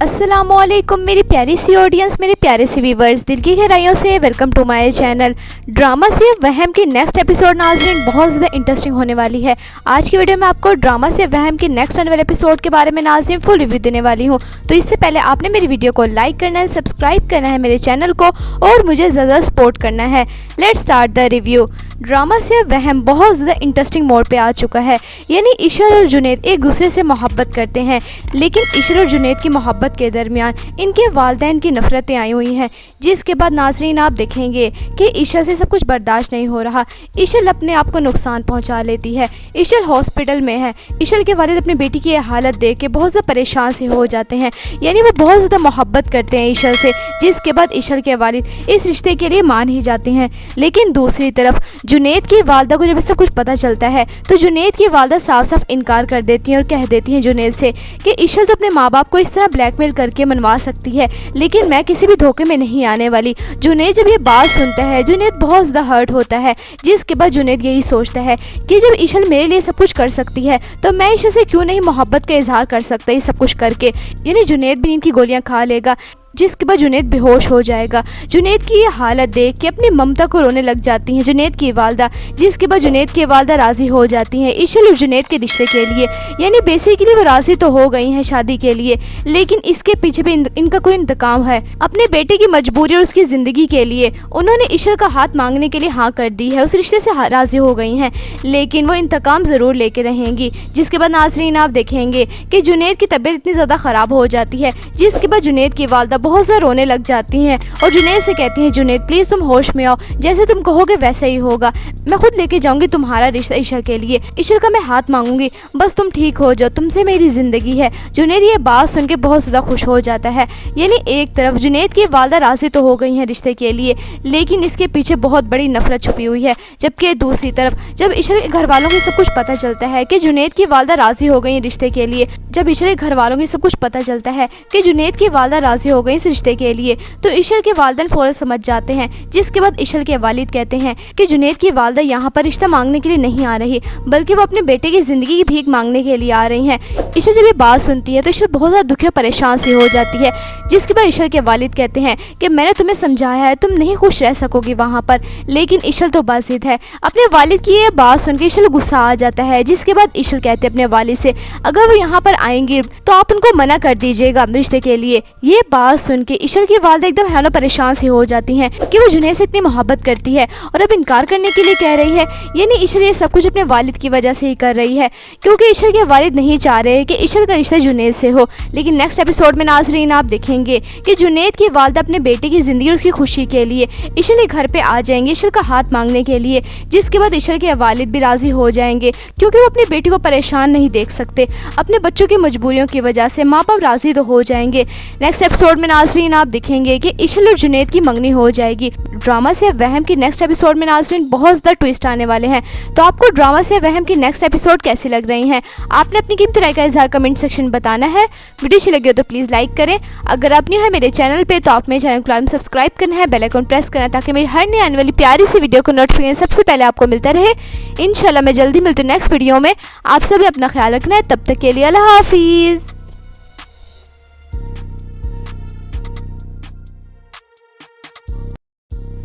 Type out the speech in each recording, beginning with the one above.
अस्सलामुअलैकुम मेरी प्यारी सी ऑडियंस, मेरे प्यारे से व्यूवर्स, दिल की गहराइयों से welcome to my channel. Drama से वहम की नेक्स्ट एपिसोड नाज़रीन बहुत ज़्यादा इंटरेस्टिंग होने वाली है। आज की वीडियो में आपको ड्रामा से वहम की नेक्स्ट आने वाले एपिसोड के बारे में नाज़रीन फुल रिव्यू देने वाली हूँ। तो इससे पहले आपने मेरी वीडियो को लाइक करना है, सब्सक्राइब करना है मेरे चैनल को और मुझे ज़्यादा सपोर्ट करना है। Let's start the review. Drama से वहम बहुत ज़्यादा इंटरेस्टिंग मोड पे आ चुका है। यानी ईशर और जुनैद एक दूसरे से मोहब्बत करते हैं, लेकिन ईशर और जुनैद की मोहब्बत के दरमियान इनके वालिदैन की नफ़रतें आई हुई हैं, जिसके बाद नाज़रीन आप देखेंगे कि ईशर से सब कुछ बर्दाश्त नहीं हो रहा। ईशर अपने आप को नुकसान पहुंचा लेती है। ईशर हॉस्पिटल में है। ईशर के वालिद अपनी बेटी की हालत देख के बहुत ज़्यादा परेशान से हो जाते हैं। यानी वो बहुत ज़्यादा मोहब्बत करते हैं ईशर से, जिसके बाद ईशर के वालिद इस रिश्ते के लिए मान ही जाते हैं। लेकिन दूसरी तरफ जुनैद की वालदा को जब सब कुछ पता चलता है तो जुनैद की वालदा साफ साफ इनकार कर देती हैं और कह देती हैं जुनैद से कि ईशर तो अपने माँ बाप को इस तरह ब्लैकमेल करके मनवा सकती है, लेकिन मैं किसी भी धोखे में नहीं आने वाली। जुनैद जब ये बात सुनता है जुनैद बहुत ज़्यादा हर्ट होता है, जिसके बाद जुनैद यही सोचता है कि जब ईशर मेरे लिए सब कुछ कर सकती है तो मैं ईशर से क्यों नहीं मोहब्बत का इजहार कर सकता ये सब कुछ करके। यानी जुनैद भी नींद की गोलियाँ खा लेगा, जिसके बाद जुनैद बेहोश हो जाएगा। जुनैद की ये हालत देख के अपनी ममता को रोने लग जाती हैं जुनैद की वालदा, जिसके बाद जुनैद की वालदा राज़ी हो जाती हैं ईशर और जुनैद के रिश्ते के लिए। यानी बेसिकली वो राज़ी तो हो गई हैं शादी के लिए, लेकिन इसके पीछे भी इनका कोई इंतकाम है। अपने बेटे की मजबूरी और उसकी ज़िंदगी के लिए उन्होंने ईशर का हाथ मांगने के लिए हाँ कर दी है, उस रिश्ते से राज़ी हो गई हैं, लेकिन वो इंतकाम ज़रूर लेके रहेंगी। जिसके बाद नाज़रीन आप देखेंगे कि जुनैद की तबीयत इतनी ज़्यादा ख़राब हो जाती है, जिसके बाद जुनैद की वालदा बहुत ज़्यादा रोने लग जाती हैं और जुनैद से कहती हैं जुनैद प्लीज़ तुम होश में आओ, जैसे तुम कहोगे वैसे ही होगा। मैं खुद लेके जाऊंगी तुम्हारा रिश्ता ईशर के लिए, ईशर का मैं हाथ मांगूंगी, बस तुम ठीक हो जाओ, तुमसे मेरी ज़िंदगी है। जुनैद ये बात सुन के बहुत ज़्यादा खुश हो जाता है। यानी एक तरफ जुनैद की वालदा राज़ी तो हो गई हैं रिश्ते के लिए, लेकिन इसके पीछे बहुत बड़ी नफरत छुपी हुई है। जबकि दूसरी तरफ जब ईशर के घर वालों को सब कुछ पता चलता है कि जुनैद की वालदा राज़ी हो गई रिश्ते के लिए, जब ईशर के घर वालों को सब कुछ पता चलता है कि जुनैद की वालदा राज़ी हो गई इस रिश्ते के लिए, तो ईशर के वालिदैन फौरन समझ जाते हैं। जिसके बाद ईशर के वालिद कहते हैं कि जुनैद की वालदा यहाँ पर रिश्ता मांगने के लिए नहीं आ रही, बल्कि वो अपने बेटे की ज़िंदगी की भीख मांगने के लिए आ रही हैं। ईशर जब ये बात सुनती है तो ईशर बहुत ज़्यादा दुखी और परेशान सी हो जाती है। जिसके बाद ईशर के वालिद कहते हैं कि मैंने तुम्हें समझाया है, तुम नहीं खुश रह सकोगी वहाँ पर, लेकिन ईशर तो बाज़िद है। अपने वालिद की ये बात सुन के ईशर गुस्सा आ जाता है। जिसके बाद ईशर कहते हैं अपने वालिद से अगर वो यहाँ पर आएंगी तो आप उनको मना कर दीजिएगा रिश्ते के लिए। ये बात सुन के ईशर की वालदा एकदम हैरान परेशान सी हो जाती हैं कि वो जुनैद से इतनी मोहब्बत करती है और अब इनकार करने के लिए कह रही है। यानी ईशर ये सब कुछ अपने वालिद की वजह से ही कर रही है, क्योंकि ईशर के वालिद नहीं चाह रहे कि ईशर का रिश्ता जुनैद से हो। लेकिन नेक्स्ट एपिसोड में नाज़रीन आप देखेंगे कि जुनैद की वालदा अपने बेटे की ज़िंदगी और उसकी खुशी के लिए ईशर के घर पे आ जाएंगे ईशर का हाथ मांगने के लिए। जिसके बाद ईशर के वालिद भी राज़ी हो जाएंगे, क्योंकि वो अपनी बेटी को परेशान नहीं देख सकते। अपने बच्चों की मजबूरियों की वजह से माँ बाप राज़ी तो हो जाएंगे। नेक्स्ट एपिसोड में नाज़रीन आप देखेंगे कि ईशर और जुनैद की मंगनी हो जाएगी। ड्रामा से वहम की नेक्स्ट एपिसोड में नाज़रीन बहुत ज़्यादा ट्विस्ट आने वाले हैं। तो आपको ड्रामा से वहम की नेक्स्ट एपिसोड कैसी लग रही हैं, आपने अपनी कीमती राय का इज़हार कमेंट सेक्शन में बताना है। वीडियो अच्छी लगी हो तो प्लीज़ लाइक करें। अगर आप न्यू है मेरे चैनल पे तो आप मेरे चैनल को सब्सक्राइब करना है, बेल आइकन प्रेस करना है, ताकि मेरी हर नई आने वाली प्यारी सी वीडियो को नोटिफिकेशन सबसे पहले आपको मिलता रहे। इंशाल्लाह मैं जल्दी मिलती हूँ नेक्स्ट वीडियो में। आप सभी अपना ख्याल रखना है, तब तक के लिए अल्लाह हाफिज़।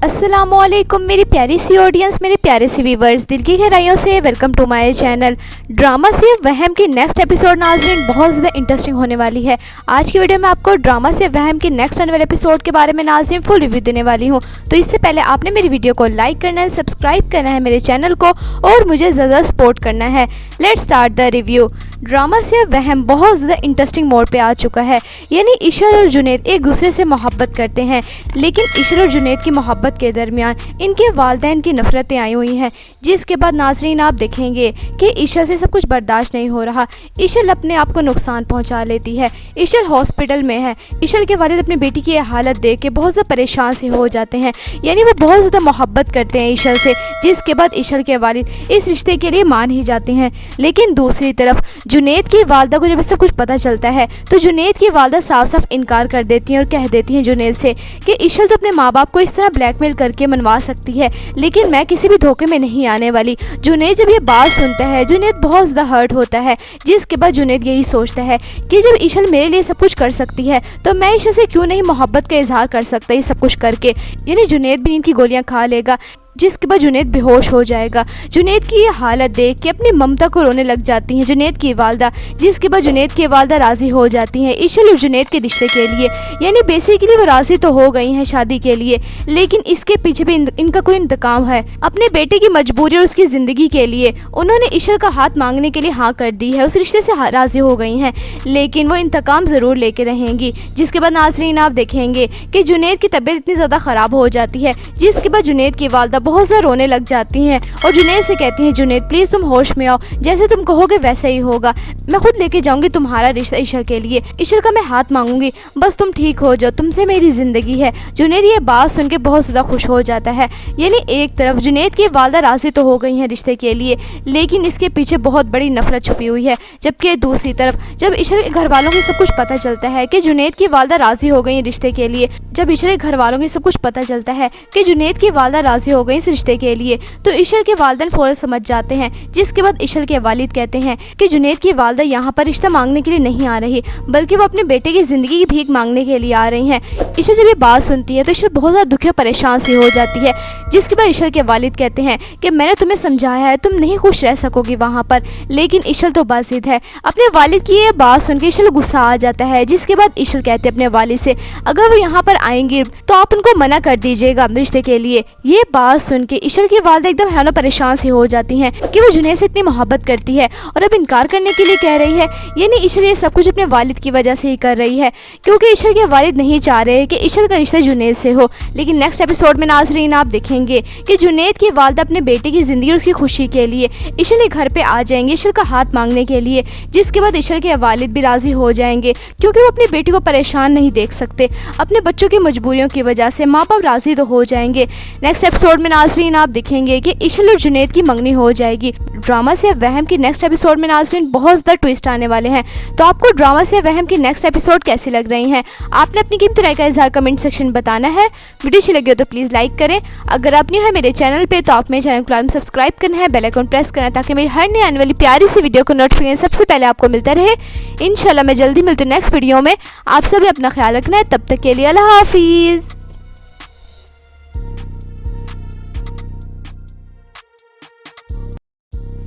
अस्सलामुअलैकुम मेरी प्यारी सी ऑडियंस, मेरे प्यारे से व्यूवर्स, दिल की गहराइयों से welcome to my channel. Drama से वहम की नेक्स्ट एपिसोड नाज़रीन बहुत ज़्यादा इंटरेस्टिंग होने वाली है। आज की वीडियो में आपको ड्रामा से वहम की नेक्स्ट आने वाले एपिसोड के बारे में नाज़रीन फुल रिव्यू देने वाली हूँ। तो इससे पहले आपने मेरी वीडियो को लाइक करना है, सब्सक्राइब करना है मेरे चैनल को और मुझे ज़्यादा सपोर्ट करना है। Let's start the review. Drama से वहम बहुत ज़्यादा इंटरेस्टिंग मोड पे आ चुका है। यानी ईशर और जुनैद एक दूसरे से मोहब्बत करते हैं, लेकिन ईशर और जुनैद की मोहब्बत के दरमियान इनके वालिदैन की नफ़रतें आई हुई हैं। जिसके बाद नाज़रीन आप देखेंगे कि ईशर से सब कुछ बर्दाश्त नहीं हो रहा। ईशर अपने आप को नुकसान पहुंचा लेती है। ईशर हॉस्पिटल में है। ईशर के वालिद अपनी बेटी की हालत देख के बहुत ज़्यादा परेशान से हो जाते हैं। यानी वो बहुत ज़्यादा मोहब्बत करते हैं ईशर से, जिसके बाद ईशर के वालिद इस रिश्ते के लिए मान ही जाते हैं। लेकिन दूसरी तरफ जुनैद की वालदा को जब सब कुछ पता चलता है तो जुनैद की वालदा साफ साफ इनकार कर देती हैं और कह देती हैं जुनैद से कि इशल तो अपने माँ बाप को इस तरह ब्लैकमेल करके मनवा सकती है, लेकिन मैं किसी भी धोखे में नहीं आने वाली। जुनैद जब ये बात सुनता है जुनैद बहुत ज़्यादा हर्ट होता है, जिसके बाद जुनैद यही सोचता है कि जब इशल मेरे लिए सब कुछ कर सकती है तो मैं इशल से क्यों नहीं मोहब्बत का इजहार कर सकता ये सब कुछ करके। यानी जुनैद भी नींद की गोलियां खा लेगा, जिसके बाद जुनैद बेहोश हो जाएगा। जुनैद की ये हालत देख के अपनी ममता को रोने लग जाती हैं जुनैद की वालदा, जिसके बाद जुनैद की वालदा राज़ी हो जाती हैं इशल और जुनैद के रिश्ते के लिए। यानी बेसिकली वो राज़ी तो हो गई हैं शादी के लिए, लेकिन इसके पीछे भी इनका कोई इंतकाम है। अपने बेटे की मजबूरी और उसकी ज़िंदगी के लिए उन्होंने इशल का हाथ मांगने के लिए हाँ कर दी है, उस रिश्ते से राज़ी हो गई हैं, लेकिन वो इंतकाम ज़रूर लेके रहेंगी। जिसके बाद नाज़रीन आप देखेंगे कि जुनैद की तबीयत इतनी ज़्यादा ख़राब हो जाती है, जिसके बाद जुनैद की वालदा बहुत ज़्यादा रोने लग जाती हैं और जुनैद से कहती हैं जुनैद प्लीज़ तुम होश में आओ, जैसे तुम कहोगे वैसा ही होगा, मैं खुद लेके जाऊंगी तुम्हारा रिश्ता इशल के लिए, इशल का मैं हाथ मांगूंगी, बस तुम ठीक हो जाओ, तुमसे मेरी ज़िंदगी है। जुनैद ये बात सुन के बहुत ज़्यादा खुश हो जाता है। यानी एक तरफ जुनैद की वालदा राज़ी तो हो गई हैं रिश्ते के लिए, लेकिन इसके पीछे बहुत बड़ी नफरत छुपी हुई है। जबकि दूसरी तरफ जब इशल के घर वालों को सब कुछ पता चलता है कि जुनैद की वालदा राज़ी हो गई रिश्ते के लिए, जब इशल के घर वालों को सब कुछ पता चलता है कि जुनैद की वालदा राज़ी हो गई इस रिश्ते के लिए, तो इशल के वालिदैन फौरन समझ जाते हैं। जिसके बाद इशल के वालिद कहते हैं कि जुनैद की वालदा यहाँ पर रिश्ता मांगने के लिए नहीं आ रही, बल्कि वो अपने बेटे की ज़िंदगी की भीख मांगने के लिए आ रही हैं। इशल जब ये बात सुनती है तो इशल बहुत ज़्यादा दुखी और परेशान सी हो जाती है। जिसके बाद इशल के वालिद कहते हैं कि मैंने तुम्हें समझाया है, तुम नहीं खुश रह सकोगी वहाँ पर, लेकिन इशल तो बाज़िद है। अपने वालिद की ये बात सुन के इशल गुस्सा आ जाता है। जिसके बाद इशल कहते हैं अपने वालिद से अगर वो यहाँ पर आएंगी तो आप उनको मना कर दीजिएगा रिश्ते के लिए। ये बात सुन के इशल की वालदा एकदम हैरान परेशान सी हो जाती हैं कि वो जुनैद से इतनी मोहब्बत करती है और अब इनकार करने के लिए कह रही है। यानी इशल ये सब कुछ अपने वालिद की वजह से ही कर रही है, क्योंकि इशल के वालिद नहीं चाह रहे कि इशल का रिश्ता जुनैद से हो। लेकिन नेक्स्ट एपिसोड में नाज़रीन आप देखेंगे कि जुनैद की वालदा अपने बेटे की ज़िंदगी और उसकी खुशी के लिए इशल के घर पे आ जाएंगे इशल का हाथ मांगने के लिए। जिसके बाद इशल के वालिद भी राज़ी हो जाएंगे, क्योंकि वो अपनी बेटी को परेशान नहीं देख सकते। अपने बच्चों की मजबूरियों की वजह से माँ बाप राज़ी तो हो जाएंगे। नेक्स्ट एपिसोड में नाज़रीन आप देखेंगे कि इशल और जुनैद की मंगनी हो जाएगी। ड्रामा से वहम की नेक्स्ट एपिसोड में नाज़रीन बहुत ज़्यादा ट्विस्ट आने वाले हैं। तो आपको ड्रामा से वहम की नेक्स्ट एपिसोड कैसी लग रही हैं, आपने अपनी कीमती राय का इज़हार कमेंट सेक्शन बताना है। वीडियो अच्छी लगी हो तो प्लीज़ लाइक करें। अगर आप न्यू है मेरे चैनल पे तो आप मेरे चैनल को लाजमी सब्सक्राइब करना है, बेल आइकन प्रेस करना है, ताकि मेरी हर नई आने वाली प्यारी सी वीडियो को नोटिफिकेशन सबसे पहले आपको मिलता रहे। इंशाल्लाह मैं जल्दी मिलती हूँ नेक्स्ट वीडियो में। आप सब ने अपना ख्याल रखना है, तब तक के लिए अल्लाह हाफिज़।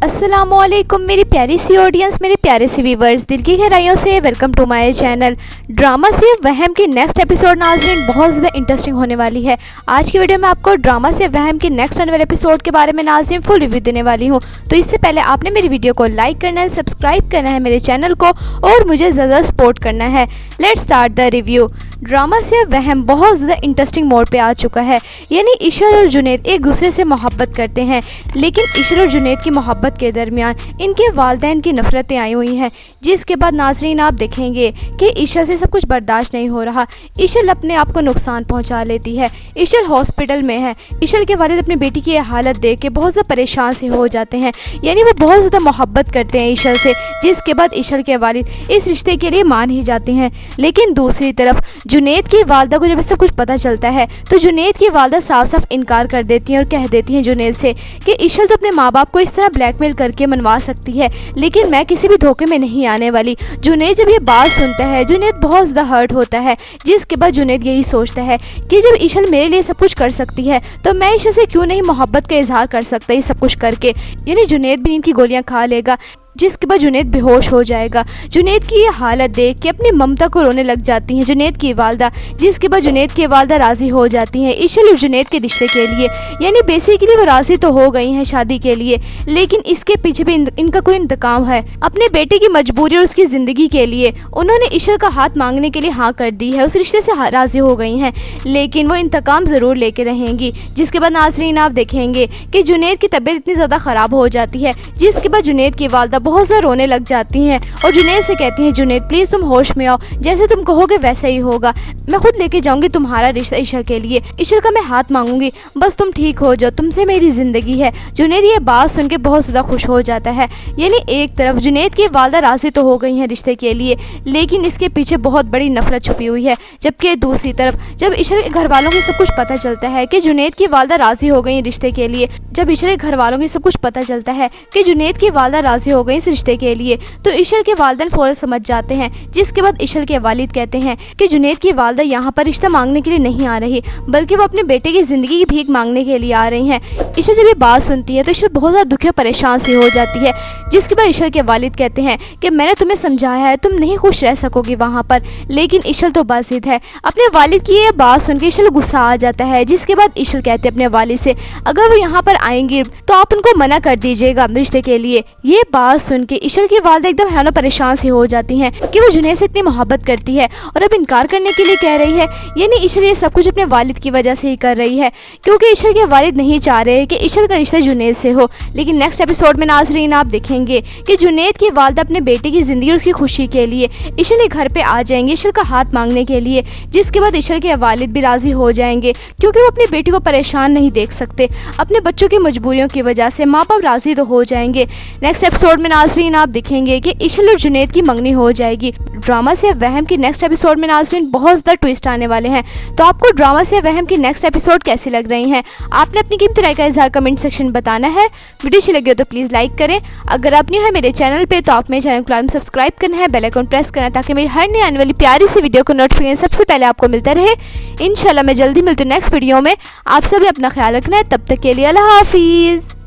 अस्सलामुअलैकुम मेरी प्यारी सी ऑडियंस, मेरे प्यारे से व्यूवर्स, दिल की गहराइयों से welcome to my channel. Drama से वहम की नेक्स्ट एपिसोड नाज़रीन बहुत ज़्यादा इंटरेस्टिंग होने वाली है। आज की वीडियो में आपको ड्रामा से वहम की नेक्स्ट आने वाले एपिसोड के बारे में नाज़रीन फुल रिव्यू देने वाली हूँ। तो इससे पहले आपने मेरी वीडियो को लाइक करना है, सब्सक्राइब करना है मेरे चैनल को और मुझे ज़्यादा सपोर्ट करना है। Let's start the review. Drama से वहम बहुत ज़्यादा इंटरेस्टिंग मोड पे आ चुका है। यानी इशल और जुनैद एक दूसरे से मोहब्बत करते हैं, लेकिन इशल और जुनैद की मोहब्बत के दरमियान इनके वालिदैन की नफ़रतें आई हुई हैं। जिसके बाद नाज़रीन आप देखेंगे कि इशल से सब कुछ बर्दाश्त नहीं हो रहा। इशल अपने आप को नुकसान पहुंचा लेती है। इशल हॉस्पिटल में है। इशल के वालिद अपनी बेटी की हालत देख के बहुत ज़्यादा परेशान से हो जाते हैं। यानी वो बहुत ज़्यादा मोहब्बत करते हैं इशल से। जिसके बाद इशल के वालिद इस रिश्ते के लिए मान ही जाते हैं। लेकिन दूसरी तरफ जुनैद की वालदा को जब सब कुछ पता चलता है तो जुनैद की वालदा साफ साफ इनकार कर देती हैं और कह देती हैं जुनैद से कि इशल तो अपने माँ बाप को इस तरह ब्लैकमेल करके मनवा सकती है, लेकिन मैं किसी भी धोखे में नहीं आने वाली। जुनैद जब ये बात सुनता है जुनैद बहुत ज़्यादा हर्ट होता है। जिसके बाद जुनैद यही सोचता है कि जब इशल मेरे लिए सब कुछ कर सकती है तो मैं इशल से क्यों नहीं मोहब्बत का इजहार कर सकता ये सब कुछ करके। यानी जुनैद भी नींद की गोलियां खा लेगा, जिसके बाद जुनैद बेहोश हो जाएगा। जुनैद की ये हालत देख के अपनी ममता को रोने लग जाती हैं जुनैद की वालदा। जिसके बाद जुनैद की वालदा राज़ी हो जाती हैं इशल और जुनैद के रिश्ते के लिए। यानी बेसिकली वो राज़ी तो हो गई हैं शादी के लिए, लेकिन इसके पीछे भी इनका कोई इंतकाम है। अपने बेटे की मजबूरी और उसकी ज़िंदगी के लिए उन्होंने इशल का हाथ मांगने के लिए हाँ कर दी है, उस रिश्ते से राज़ी हो गई हैं, लेकिन वो इंतकाम ज़रूर लेके रहेंगी। जिसके बाद नाज़रीन आप देखेंगे कि जुनैद की तबीयत इतनी ज़्यादा ख़राब हो जाती है, जिसके बाद जुनैद की वालदा बहुत ज़्यादा रोने लग जाती हैं और जुनैद से कहती हैं, जुनैद प्लीज़ तुम होश में आओ, जैसे तुम कहोगे वैसा ही होगा, मैं खुद लेके जाऊंगी तुम्हारा रिश्ता इशल के लिए, इशल का मैं हाथ मांगूंगी, बस तुम ठीक हो जाओ, तुमसे मेरी ज़िंदगी है। जुनैद ये बात सुन के बहुत ज़्यादा खुश हो जाता है। यानी एक तरफ जुनैद की वालदा राज़ी तो हो गई हैं रिश्ते के लिए, लेकिन इसके पीछे बहुत बड़ी नफरत छुपी हुई है। जबकि दूसरी तरफ जब इशल के घर वालों को सब कुछ पता चलता है कि जुनैद की वालदा राज़ी हो गई रिश्ते के लिए, जब इशल के घर वालों को सब कुछ पता चलता है कि जुनैद की वालदा राज़ी हो गई इस रिश्ते के लिए, तो इशल के वालिदैन फ़ौरन समझ जाते हैं। जिसके बाद इशल के वालिद कहते हैं कि जुनैद की वालदा यहाँ पर रिश्ता मांगने के लिए नहीं आ रही, बल्कि वो अपने बेटे की ज़िंदगी की भीख मांगने के लिए आ रही हैं। इशल जब ये बात सुनती है तो इशल बहुत ज़्यादा दुखी और परेशान सी हो जाती है। जिसके बाद इशल के वालिद कहते हैं कि मैंने तुम्हें समझाया है, तुम नहीं खुश रह सकोगी वहाँ पर, लेकिन इशल तो बाज़िद है। अपने वालिद की ये बात सुन के इशल गुस्सा आ जाता है। जिसके बाद इशल कहते हैं अपने वालिद से, अगर वो यहाँ पर आएंगी तो आप उनको मना कर दीजिएगा रिश्ते के लिए। ये बात सुन के इशल की वालदा एकदम हैरान परेशान सी हो जाती हैं कि वो जुनैद से इतनी मोहब्बत करती है और अब इनकार करने के लिए कह रही है। यानी इशल ये सब कुछ अपने वालिद की वजह से ही कर रही है, क्योंकि इशल के वालिद नहीं चाह रहे कि इशल का रिश्ता जुनैद से हो। लेकिन नेक्स्ट एपिसोड में नाज़रीन आप देखेंगे कि जुनैद की वालदा अपने बेटे की ज़िंदगी और उसकी खुशी के लिए इशल के घर पे आ जाएंगे इशल का हाथ मांगने के लिए। जिसके बाद इशल के वालिद भी राज़ी हो जाएंगे, क्योंकि वो अपनी बेटी को परेशान नहीं देख सकते। अपने बच्चों की मजबूरियों की वजह से माँ बाप राज़ी तो हो जाएंगे। नेक्स्ट एपिसोड में नाज़रीन आप देखेंगे कि इशल और जुनैद की मंगनी हो जाएगी। ड्रामा से वहम की नेक्स्ट एपिसोड में नाज़रीन बहुत ज़्यादा ट्विस्ट आने वाले हैं। तो आपको ड्रामा से वहम की नेक्स्ट एपिसोड कैसी लग रही हैं, आपने अपनी कीमती राय का इज़हार कमेंट सेक्शन में बताना है। वीडियो अच्छी लगी हो तो प्लीज़ लाइक करें। अगर आप न्यू है मेरे चैनल पे तो आप मेरे चैनल को सब्सक्राइब करना है, बेल आइकन प्रेस करना है, ताकि मेरी हर नई आने वाली प्यारी सी वीडियो को नोटिफिकेशन सबसे पहले आपको मिलता रहे। इंशाल्लाह मैं जल्दी मिलती हूँ नेक्स्ट वीडियो में। आप सब अपना ख्याल रखना है, तब तक के लिए अल्लाह हाफिज़।